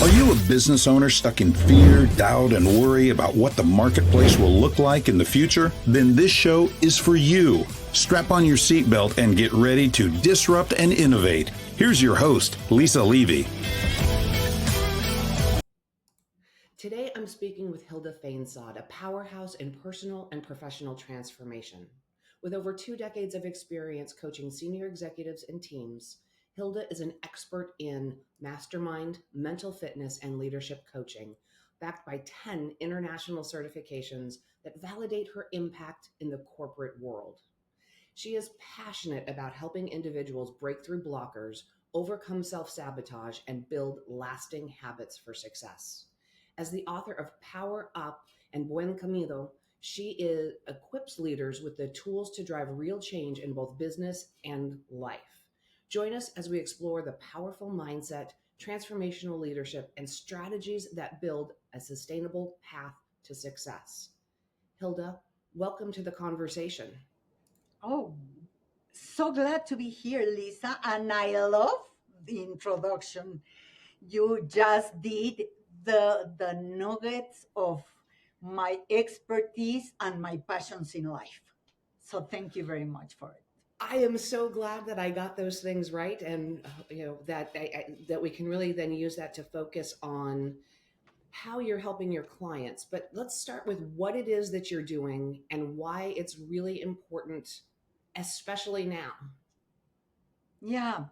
Are you a business owner stuck in fear, doubt, and worry about what the marketplace will look like in the future? Then this show is for you. Strap on your seatbelt and get ready to disrupt and innovate. Here's your host, Lisa Levy. Today, I'm speaking with Hilda Feinsod, a powerhouse in personal and professional transformation. With over 2 decades of experience coaching senior executives and teams, Hilda is an expert in mastermind, mental fitness, and leadership coaching, backed by 10 international certifications that validate her impact in the corporate world. She is passionate about helping individuals break through blockers, overcome self-sabotage, and build lasting habits for success. As the author of Power Up and Buen Camino, she equips leaders with the tools to drive real change in both business and life. Join us as we explore the powerful mindset, transformational leadership, and strategies that build a sustainable path to success. Hilda, welcome to the conversation. Oh, so glad to be here, Lisa. And I love the introduction. You just did the nuggets of my expertise and my passions in life. So thank you very much for it. I am so glad that I got those things right, and that that we can really then use that to focus on how you're helping your clients. But let's start with what it is that you're doing and why it's really important, especially now. Yeah,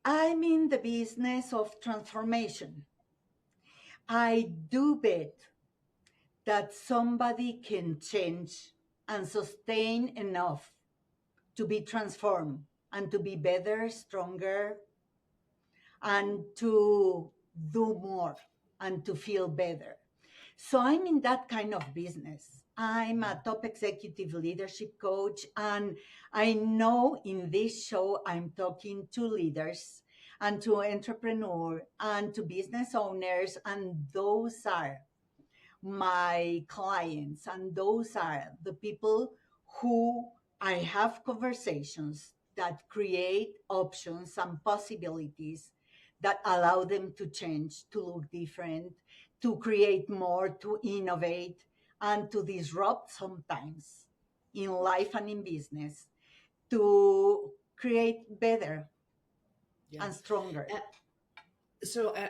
I'm in the business of transformation. I do bet that somebody can change and sustain enough to be transformed and to be better, stronger, and to do more and to feel better. So I'm in that kind of business. I'm a top executive leadership coach, and I know in this show I'm talking to leaders and to entrepreneurs and to business owners, and those are my clients, and those are the people who I have conversations that create options and possibilities that allow them to change, to look different, to create more, to innovate, and to disrupt sometimes in life and in business, to create better and stronger.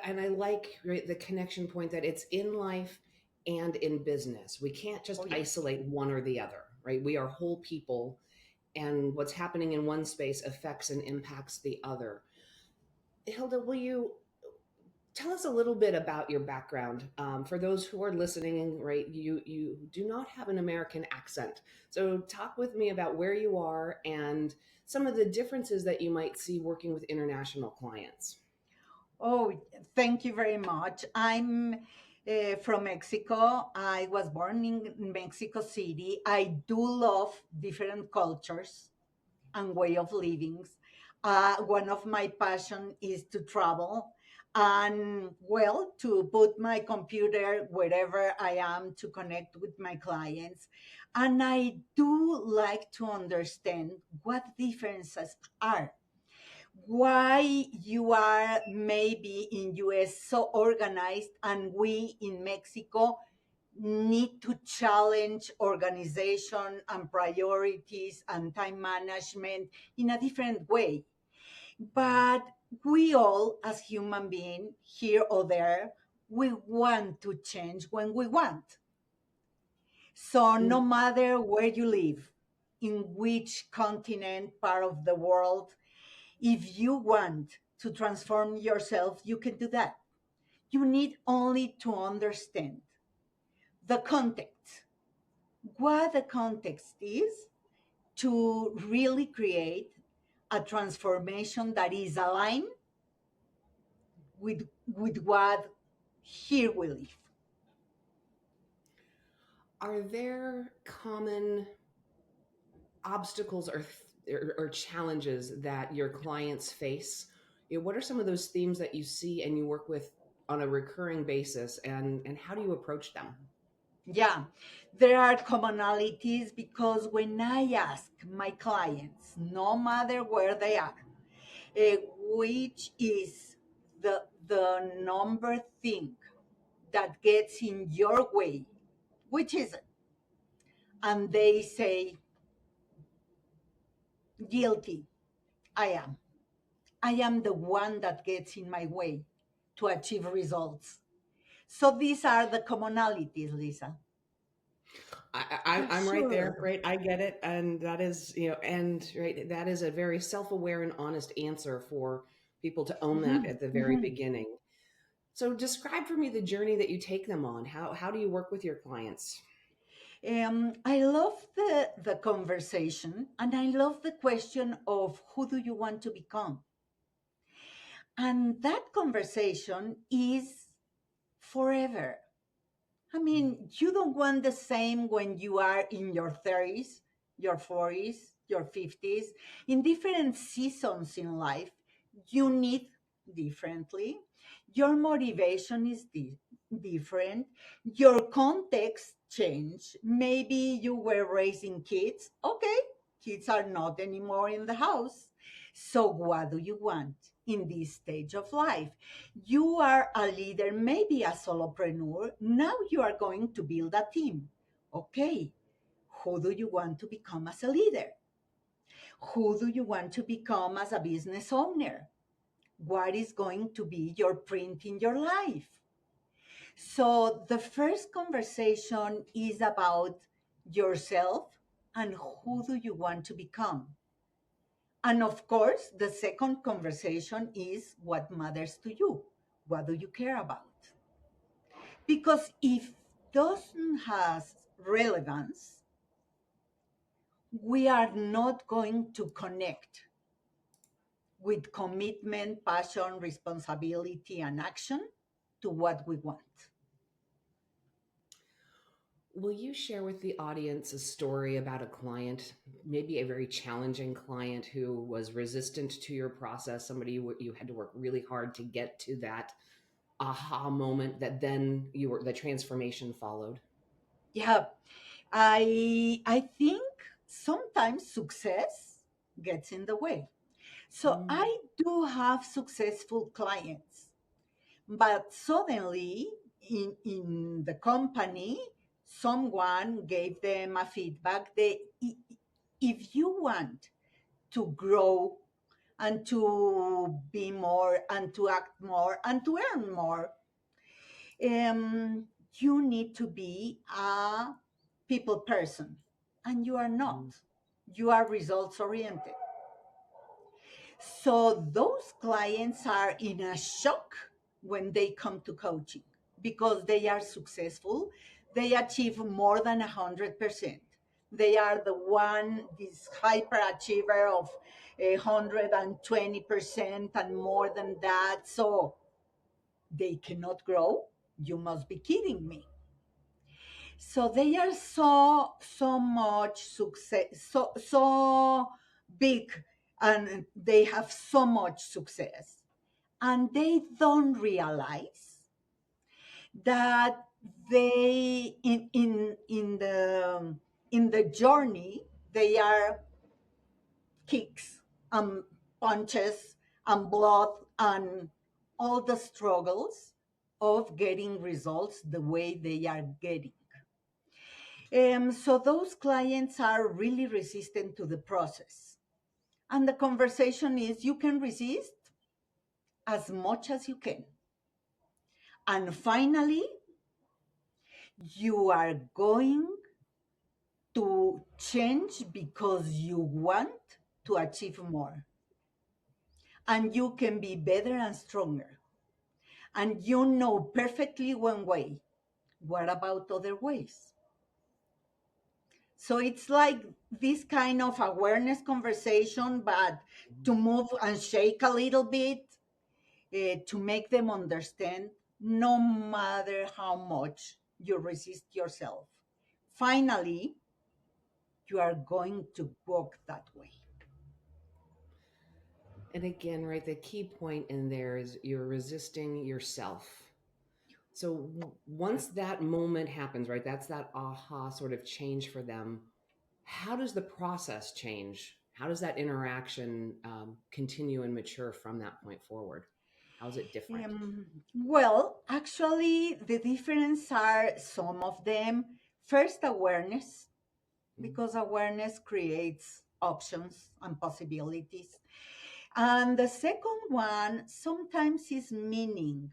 And I like, right, the connection point that it's in life and in business. We can't just isolate one or the other, right? We are whole people, and what's happening in one space affects and impacts the other. Hilda, will you tell us a little bit about your background? For those who are listening, right, you do not have an American accent. So talk with me about where you are and some of the differences that you might see working with international clients. Oh, thank you very much. I'm from Mexico. I was born in Mexico City. I do love different cultures and way of living. One of my passion is to travel and, well, to put my computer wherever I am to connect with my clients. And I do like to understand what differences are, why you are maybe in US so organized and we in Mexico need to challenge organization and priorities and time management in a different way. But we all, as human beings, here or there, we want to change when we want. So no matter where you live, in which continent, part of the world, if you want to transform yourself, you can do that. You need only to understand the context, what the context is, to really create a transformation that is aligned with what here we live. Are there common obstacles or challenges that your clients face? What are some of those themes that you see and you work with on a recurring basis, and how do you approach them? Yeah, there are commonalities because when I ask my clients, no matter where they are, which is the number thing that gets in your way, which is it? And they say, guilty, I am. I am the one that gets in my way to achieve results. So these are the commonalities, Lisa. I'm right there, Sure. right? I get it, and that is, and right, that is a very self-aware and honest answer for people to own that Mhm, at the very mhm. beginning. So describe for me the journey that you take them on. How do you work with your clients? I love the conversation, and I love the question of who do you want to become? And that conversation is forever. I mean, you don't want the same when you are in your 30s, your 40s, your 50s. In different seasons in life, you need differently. Your motivation is different. Your context change. Maybe you were raising kids. Okay, kids are not anymore in the house. So, what do you want in this stage of life? You are a leader, maybe a solopreneur. Now you are going to build a team. Okay, who do you want to become as a leader? Who do you want to become as a business owner? What is going to be your print in your life? So the first conversation is about yourself and who do you want to become? And of course, the second conversation is what matters to you. What do you care about? Because if doesn't has relevance, we are not going to connect with commitment, passion, responsibility, and action to what we want. Will you share with the audience a story about a client, maybe a very challenging client who was resistant to your process, somebody you had to work really hard to get to that aha moment that then the transformation followed? Yeah, I think sometimes success gets in the way. So Mm. I do have successful clients, but suddenly in the company, someone gave them a feedback. If you want to grow and to be more and to act more and to earn more, you need to be a people person, and you are not. Mm. You are results oriented. So those clients are in a shock when they come to coaching because they are successful. They achieve more than 100%. They are the one, this hyperachiever of 120% and more than that. So they cannot grow. You must be kidding me. So they are so much success, so big, and they have so much success, and they don't realize that they in the journey they are kicks and punches and blood and all the struggles of getting results the way they are getting. So those clients are really resistant to the process. And the conversation is you can resist as much as you can. And finally, you are going to change because you want to achieve more. And you can be better and stronger. And you know perfectly one way. What about other ways? So it's like this kind of awareness conversation, but to move and shake a little bit, to make them understand no matter how much you resist yourself. Finally, you are going to walk that way. And again, right, the key point in there is you're resisting yourself. So once that moment happens, right, that's that aha sort of change for them. How does the process change? How does that interaction continue and mature from that point forward? How's it different? Well, actually, the difference are some of them. First, awareness, Mm, because awareness creates options and possibilities. And the second one sometimes is meaning.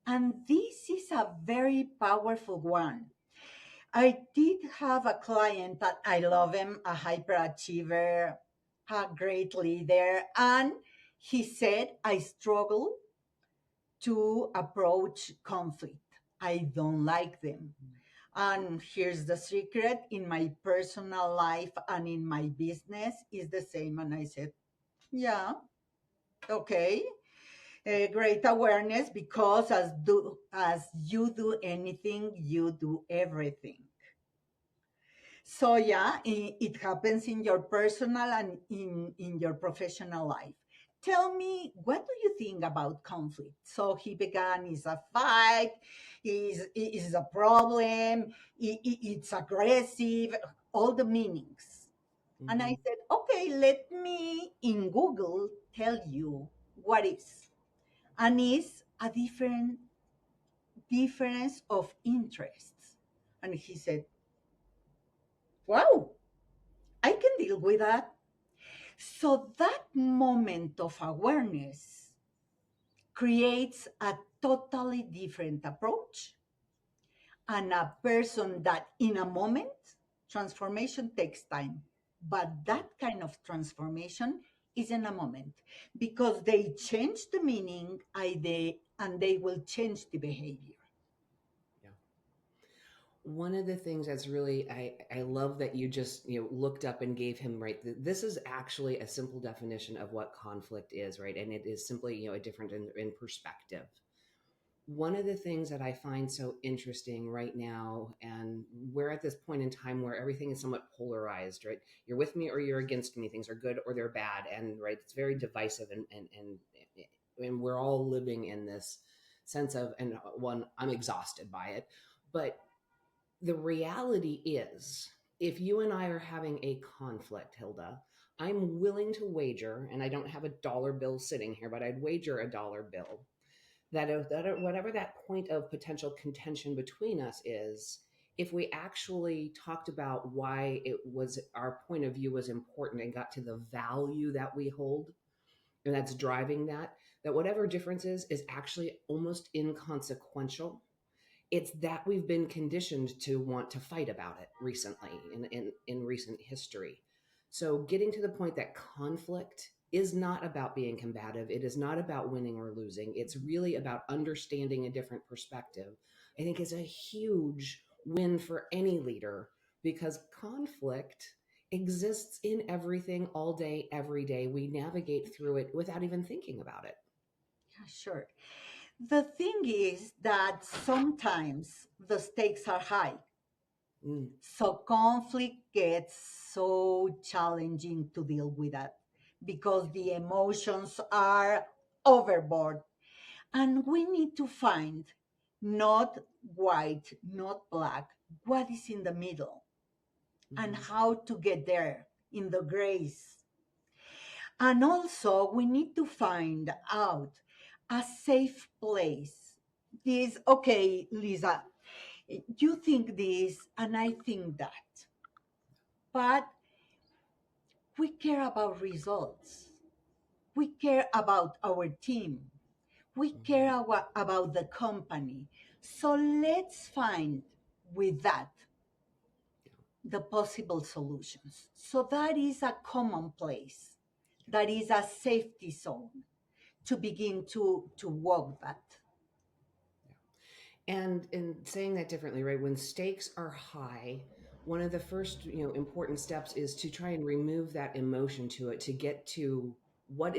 And this is a very powerful one. I did have a client that I love him, a hyperachiever, a great leader. And he said, I struggle to approach conflict. I don't like them. And here's the secret, in my personal life and in my business is the same. And I said, yeah, okay. Great awareness, because as you do anything, you do everything. So yeah, it happens in your personal and in your professional life. Tell me, what do you think about conflict? So he began, is a fight, is a problem, it's aggressive, all the meanings. And I mhm, said, okay, let me in Google tell you what is. And it's a difference of interests. And he said, wow, I can deal with that. So that moment of awareness creates a totally different approach. And a person that in a moment, transformation takes time. But yeah, that kind of transformation is in a moment, because they change the meaning and they will change the behavior. yeah. One of the things that's really I love that you just looked up and gave him, right. This is actually a simple definition of what conflict is, right, and it is simply a different in perspective. One of the things that I find so interesting right now, and we're at this point in time where everything is somewhat polarized, right? You're with me or you're against me. Things are good or they're bad, and right, it's very divisive, and we're all living in this sense of, and one, I'm exhausted by it, but the reality is, if you and I are having a conflict, Hilda, I'm willing to wager, and I don't have a dollar bill sitting here, but I'd wager a dollar bill that whatever that point of potential contention between us is, if we actually talked about why it was our point of view was important and got to the value that we hold and that's driving that whatever difference is actually almost inconsequential. It's that we've been conditioned to want to fight about it recently in recent history. So getting to the point that conflict is not about being combative, it is not about winning or losing, it's really about understanding a different perspective, I think is a huge win for any leader, because conflict exists in everything all day every day. We navigate through it without even thinking about it. Yeah, sure. The thing is that sometimes the stakes are high. Mm, So conflict gets so challenging to deal with that, because the emotions are overboard. And we need to find not white, not black, what is in the middle and mhm, how to get there in the grace. And also, we need to find out a safe place. This, okay, Lisa, you think this and I think that, but we care about results. We care about our team. We care mhm. about the company. So let's find with that the possible solutions. So that is a common place. That is a safety zone to begin to walk that. And in saying that differently, right? When stakes are high, one of the first, important steps is to try and remove that emotion to it, to get to what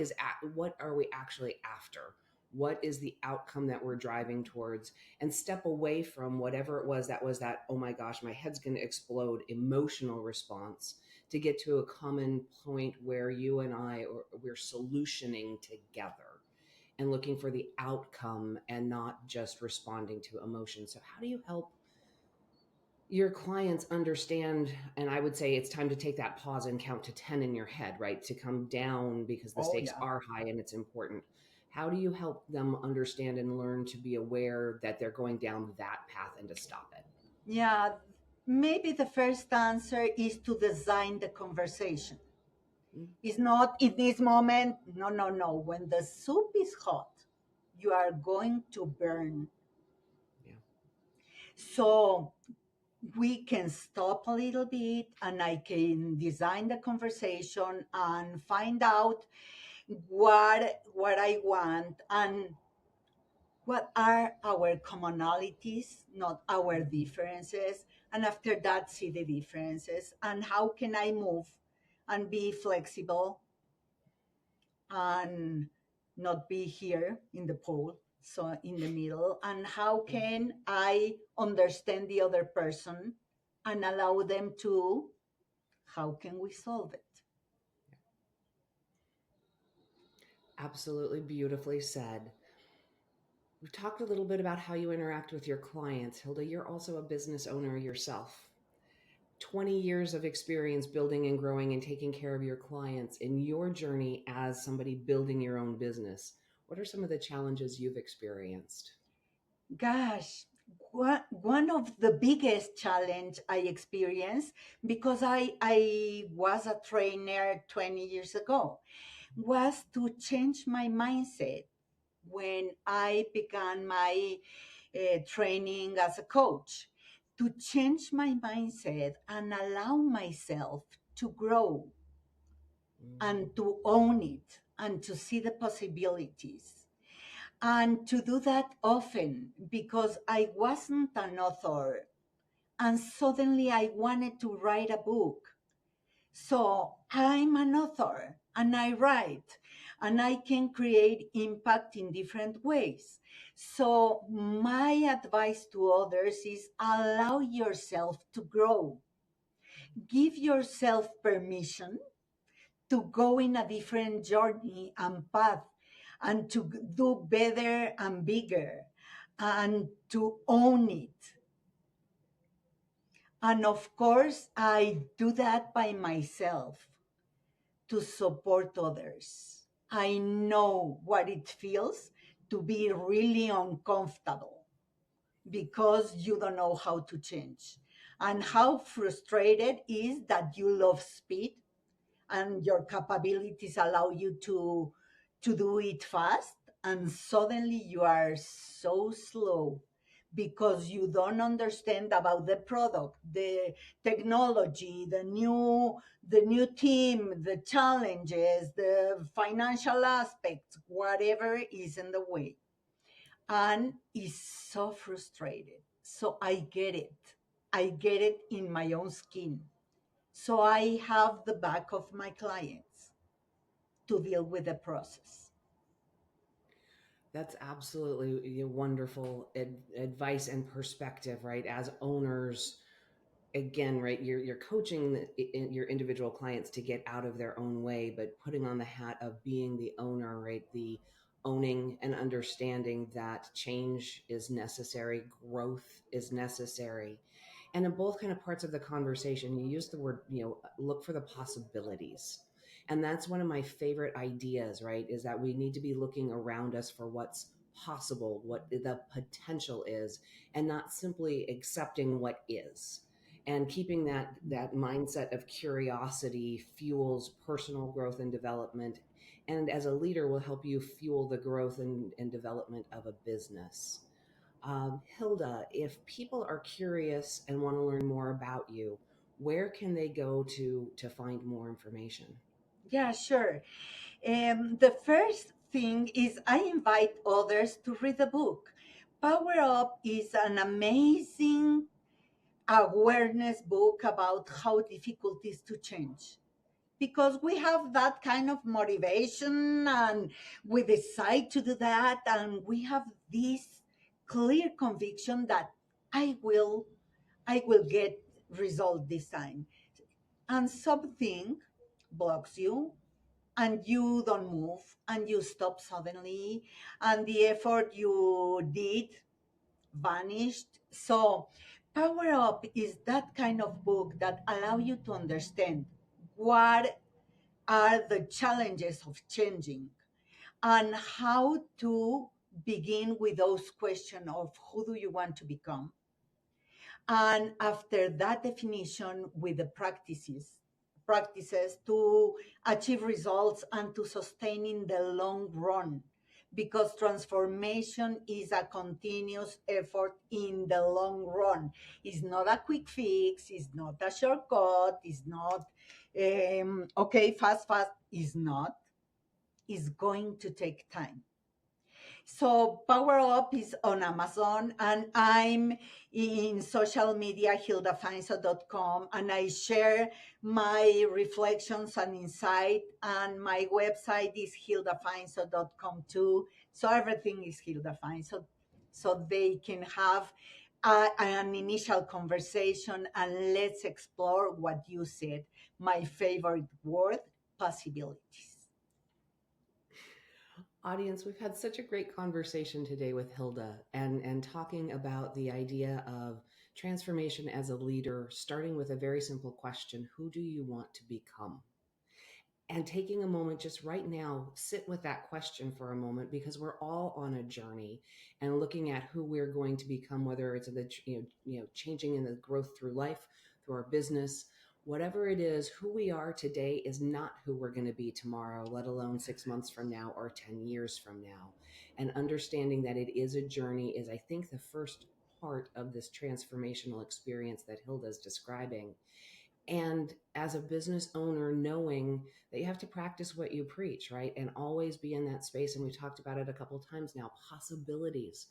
are we actually after? What is the outcome that we're driving towards? And step away from whatever it was that, oh my gosh, my head's going to explode emotional response, to get to a common point where you and I, or we're solutioning together and looking for the outcome and not just responding to emotion. So, how do you help your clients understand? And I would say it's time to take that pause and count to 10 in your head, right? To come down because the Oh, stakes yeah. are high and it's important. How do you help them understand and learn to be aware that they're going down that path and to stop it? Yeah, maybe the first answer is to design the conversation. Mm, It's not in this moment. No, no, no. When the soup is hot, you are going to burn. yeah. So we can stop a little bit and I can design the conversation and find out what I want and what are our commonalities, not our differences. And after that, see the differences and how can I move and be flexible and not be here in the pole, so in the middle. And how can I understand the other person and allow them to, how can we solve it? Absolutely beautifully said. We've talked a little bit about how you interact with your clients. Hilda, you're also a business owner yourself. 20 years of experience building and growing and taking care of your clients in your journey as somebody building your own business. What are some of the challenges you've experienced? Gosh, one of the biggest challenge I experienced, because I was a trainer 20 years ago, was to change my mindset when I began my training as a coach, to change my mindset and allow myself to grow Mm, and to own it and to see the possibilities. And to do that often because I wasn't an author and suddenly I wanted to write a book. So I'm an author and I write and I can create impact in different ways. So my advice to others is allow yourself to grow. Give yourself permission to go in a different journey and path and to do better and bigger and to own it. And of course, I do that by myself to support others. I know what it feels to be really uncomfortable because you don't know how to change. And how frustrated is that you love speed and your capabilities allow you to do it fast and suddenly you are so slow because you don't understand about the product, the technology, the new team, the challenges, the financial aspects, whatever is in the way, and is so frustrated. So I get it in my own skin. So I have the back of my clients to deal with the process. That's absolutely wonderful advice and perspective, right? As owners, again, right, you're coaching your individual clients to get out of their own way, but putting on the hat of being the owner, right? The owning and understanding that change is necessary, growth is necessary. And in both kind of parts of the conversation, you use the word, look for the possibilities. And that's one of my favorite ideas, right? Is that we need to be looking around us for what's possible, what the potential is, and not simply accepting what is. And keeping that mindset of curiosity fuels personal growth and development, and as a leader will help you fuel the growth and development of a business. Hilda, if people are curious and want to learn more about you, where can they go to find more information? Yeah, sure. The first thing is I invite others to read the book. Power Up is an amazing awareness book about how difficult it is to change. Because we have that kind of motivation and we decide to do that, and we have this clear conviction that I will I will get result this time. And something blocks you and you don't move and you stop suddenly and the effort you did vanished. So Power Up is that kind of book that allow you to understand what are the challenges of changing and how to begin with those questions of who do you want to become. And after that definition, with the practices to achieve results and to sustain in the long run, because transformation is a continuous effort in the long run. It's not a quick fix, it's not a shortcut, it's not okay, fast, is not. It's going to take time. So Power Up is on Amazon, and I'm in social media, hildafeinsod.com, and I share my reflections and insight, and my website is hildafeinsod.com too. So everything is Hilda Feinsod, so they can have an initial conversation, and let's explore what you said, my favorite word, possibilities. Audience, we've had such a great conversation today with Hilda and talking about the idea of transformation as a leader, starting with a very simple question: who do you want to become? And taking a moment just right now, sit with that question for a moment, because we're all on a journey and looking at who we're going to become, whether it's the changing in the growth through life, through our business. Whatever it is, who we are today is not who we're going to be tomorrow, let alone 6 months from now or 10 years from now. And understanding that it is a journey is, I think, the first part of this transformational experience that Hilda is describing. And as a business owner, knowing that you have to practice what you preach, right? And always be in that space. And we've talked about it a couple of times now. Possibilities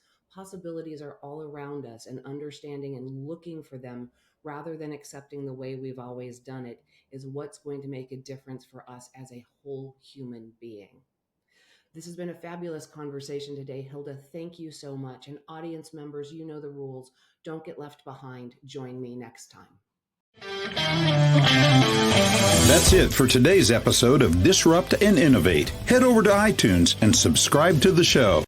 are all around us, and understanding and looking for them rather than accepting the way we've always done it is what's going to make a difference for us as a whole human being. This has been a fabulous conversation today, Hilda. Thank you so much. And audience members, you know the rules. Don't get left behind. Join me next time. That's it for today's episode of Disrupt and Innovate. Head over to iTunes and subscribe to the show.